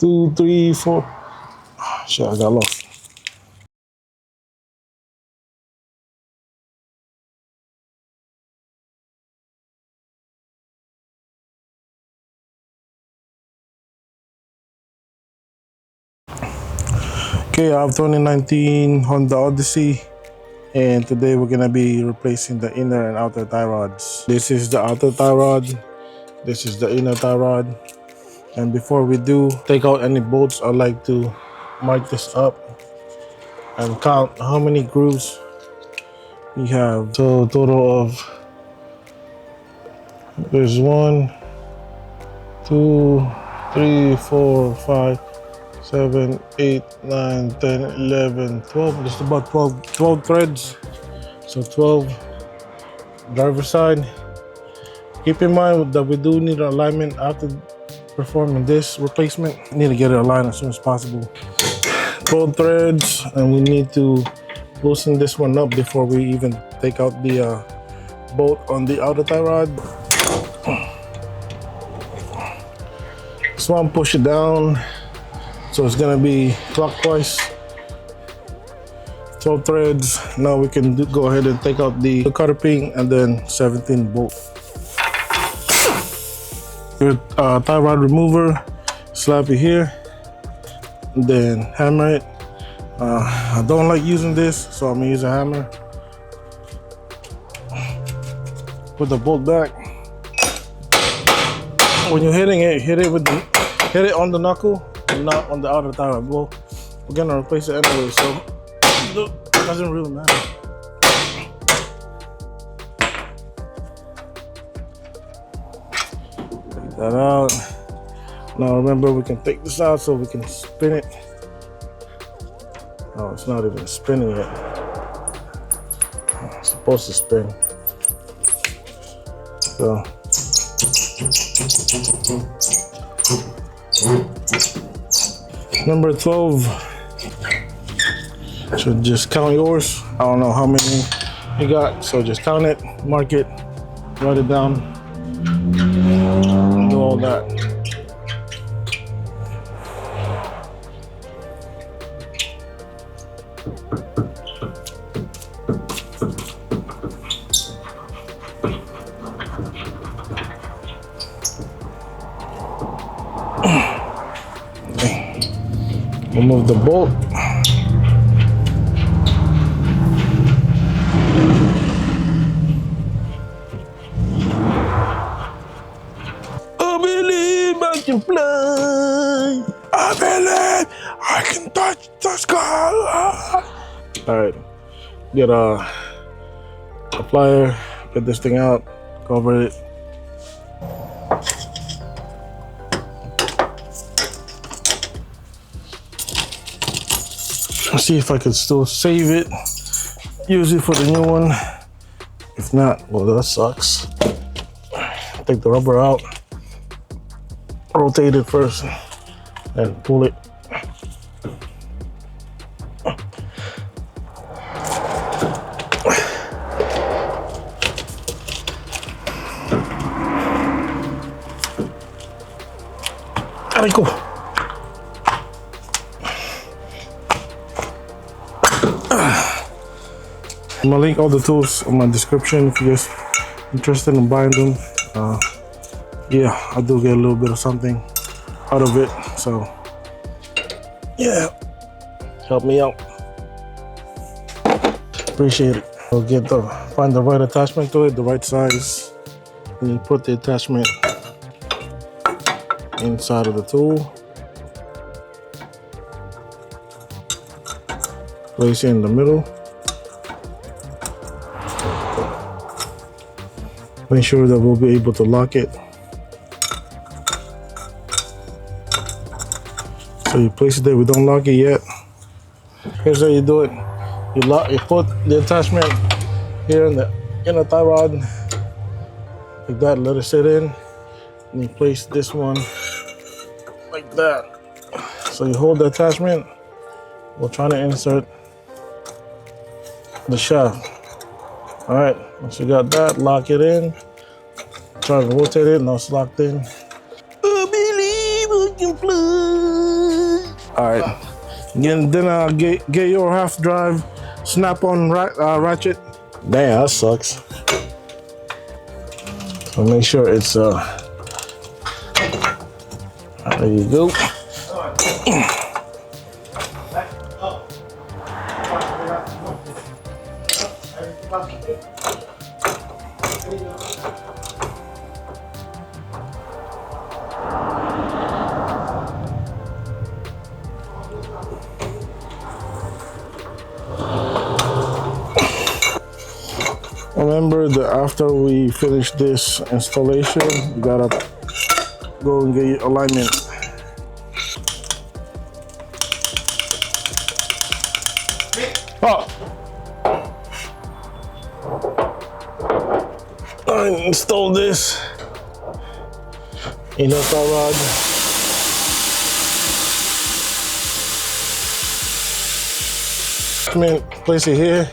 2, 3, 4. Shit, I got lost. Okay, I have 2019 Honda Odyssey, and today we're gonna be replacing the inner and outer tie rods. This is the outer tie rod, this is the inner tie rod. And before we do take out any bolts, I like to mark this up and count how many grooves we have. So total of, there's 1, 2, 3, 4, 5, 7, 8, 9, 10, 11, 12. Just about 12 threads. So 12 driver side. Keep in mind that we do need an alignment after performing this replacement. We need to get it aligned as soon as possible. 12 threads, and we need to loosen this one up before we even take out the bolt on the outer tie rod. So I'm push it down, so it's gonna be clockwise. 12 threads. Now we can go ahead and take out the cotter pin and then 17 bolt. Your tie rod remover, slap it here, and then hammer it. I don't like using this, so I'm gonna use a hammer. Put the bolt back. When you're hitting it, hit it on the knuckle and not on the outer tie rod. Well, we're gonna replace it anyway, so it doesn't really matter. Take that out. Now remember, we can take this out so we can spin it. Oh, it's not even spinning yet. It's supposed to spin. So number 12. So just count yours. I don't know how many you got, so just count it, mark it, write it down, do all that. Remove the bolt. I believe I can fly. I believe I can touch the sky. All right, get a plier, get this thing out, cover it. See if I can still save it, use it for the new one. If not, well, that sucks. Take the rubber out, rotate it first, and pull it. There we go. I'm gonna link all the tools in my description if you're interested in buying them. Yeah, I do get a little bit of something out of it, so yeah, help me out. Appreciate it. So find the right attachment to it, the right size, and you put the attachment inside of the tool. Place it in the middle. Make sure that we'll be able to lock it. So you place it there, we don't lock it yet. Here's how you do it. You put the attachment here in the inner tie rod, like that, let it sit in. And you place this one like that. So you hold the attachment, we're trying to insert the shaft. All right, once you got that, lock it in. Try to rotate it, now it's locked in. I believe I can fly. All right. Then get your half drive snap-on ratchet. Damn, that sucks. So make sure it's there you go. Remember that after we finish this installation, you gotta go and get your alignment. Oh! I installed this in a rod. Come in, place it here.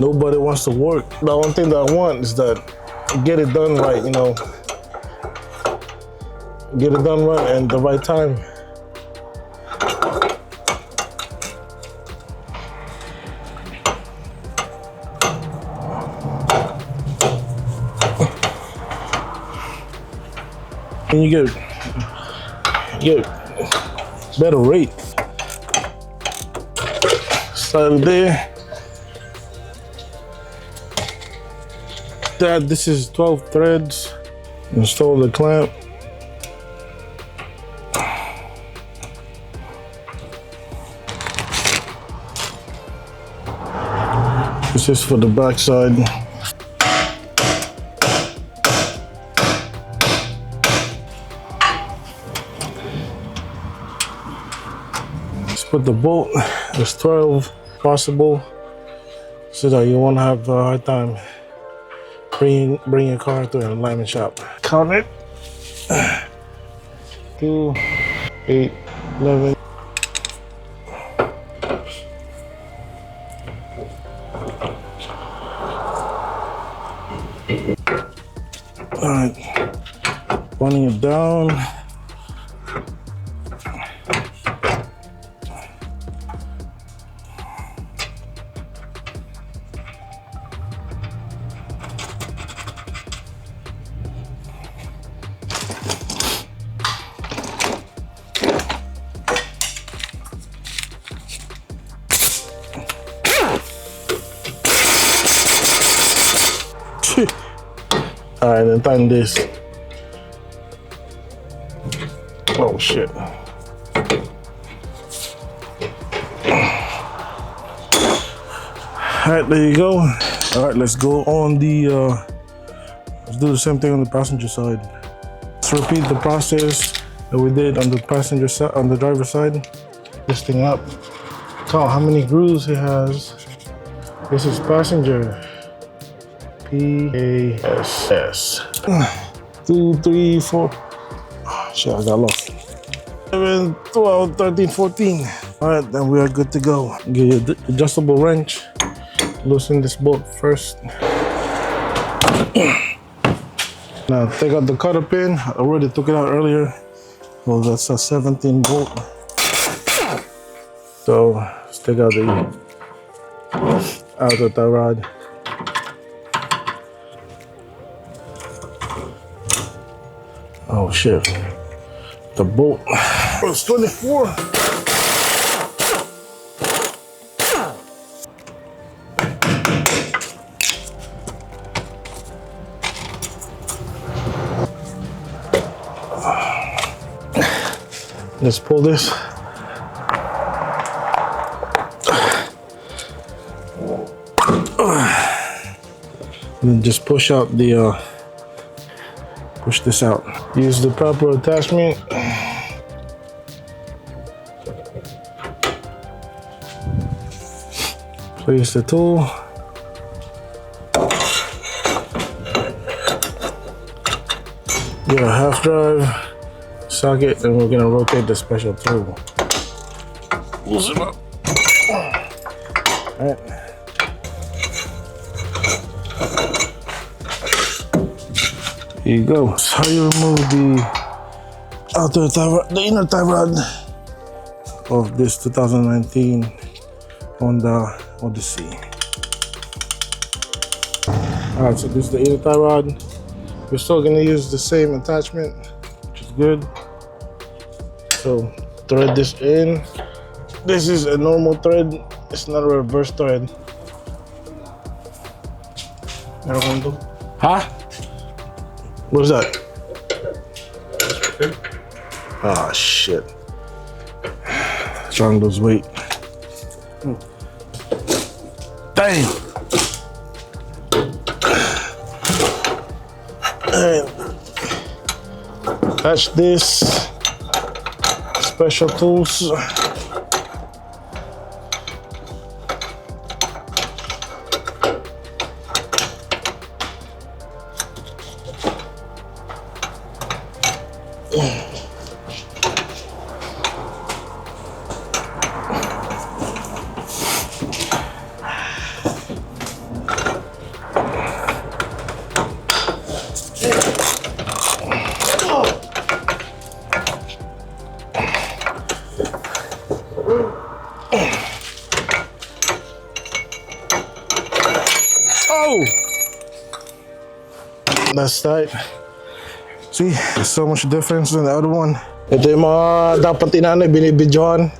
Nobody wants to work. The one thing that I want is that get it done right, you know. Get it done right and the right time. And you get better rate. Start there. This is 12 threads. Install the clamp. This is for the back side. Let's put the bolt as 12 possible so that you won't have a hard time bring your car to an alignment shop. Count it. 2, 8, 11. All right, running it down. All right, then tighten this. Oh shit. All right, there you go. All right, let's go on the, let's do the same thing on the passenger side. Let's repeat the process that we did on the passenger side, on the driver's side. This thing up. Count how many grooves it has. This is passenger. P-A-S-S. 2, 3, 4. Oh, shit, I got lost. 11, 12, 13, 14. All right, then we are good to go. Get your adjustable wrench. Loosen this bolt first. Now take out the cutter pin. I already took it out earlier. Well, that's a 17 bolt. So let's take out the rod. Oh shit, the bolt was 24. Let's pull this. And then just push out the push this out. Use the proper attachment. Place the tool. Get a half drive socket, and we're gonna rotate the special tool. Loosen up. All right. Here you go. That's how you remove the outer tie rod, the inner tie rod of this 2019 Honda Odyssey. Alright, so this is the inner tie rod. We're still gonna use the same attachment, which is good. So thread this in. This is a normal thread. It's not a reverse thread. Huh? What is that? Ah, shit. Trying to lose weight. Damn. And attach this. Special tools. Oh! That's tight. See, there's so much difference than the other one. Ito yung mga dapat inanay, binibidyohan.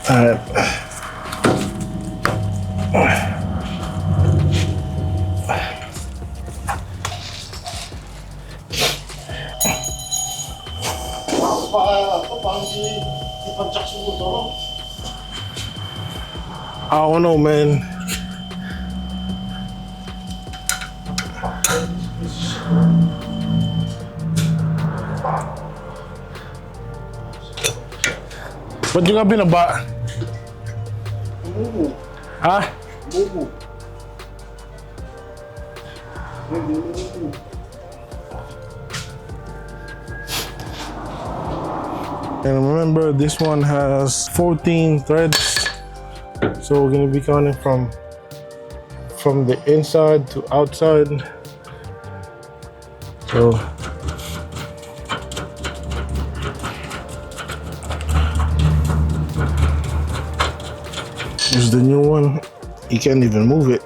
Alright. I don't know, man. Ba't yung nga binaba? Ha? And remember, this one has 14 threads. So we're gonna be counting from the inside to outside. So here's the new one. You can't even move it.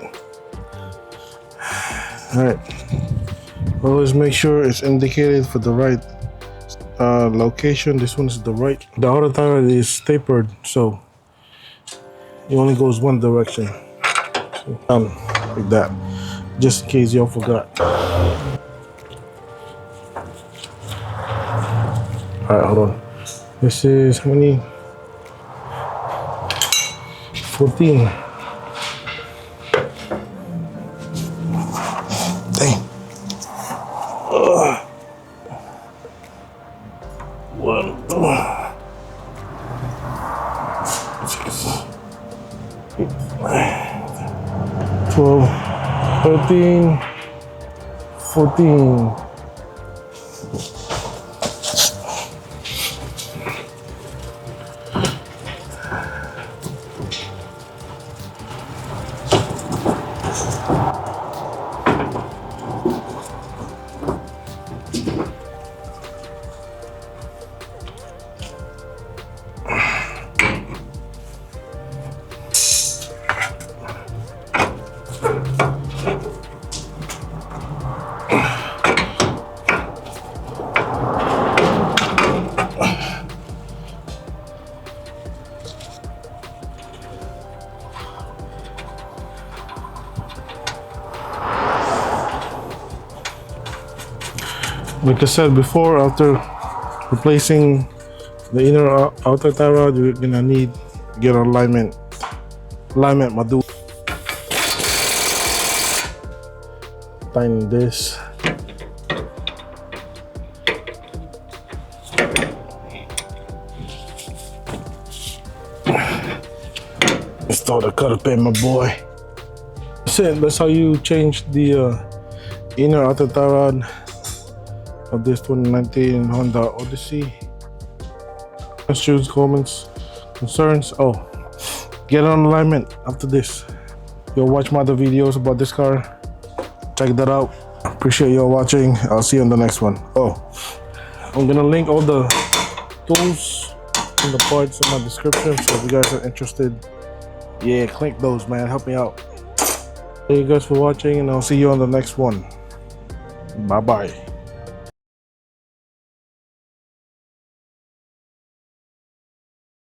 All right. Always make sure it's indicated for the right location. This one is the right. The outer tire is tapered, so it only goes one direction. So, like that, just in case y'all forgot. All right, hold on. This is how many? 14. Dang. 1, 2, 6, 12, 13, 14. Like I said before, after replacing the inner outer tie rod, we're gonna need to get alignment module. Tighten this. Install the cutter pin, my boy. That's it. That's how you change the inner outer tie rod of this 2019 Honda Odyssey. Questions, comments, concerns? Oh, get on alignment after this. You'll watch my other videos about this car. Check that out. Appreciate y'all watching. I'll see you on the next one. Oh, I'm gonna link all the tools and the parts in my description, so if you guys are interested, yeah, click those, man. Help me out. Thank you guys for watching, and I'll see you on the next one. Bye bye.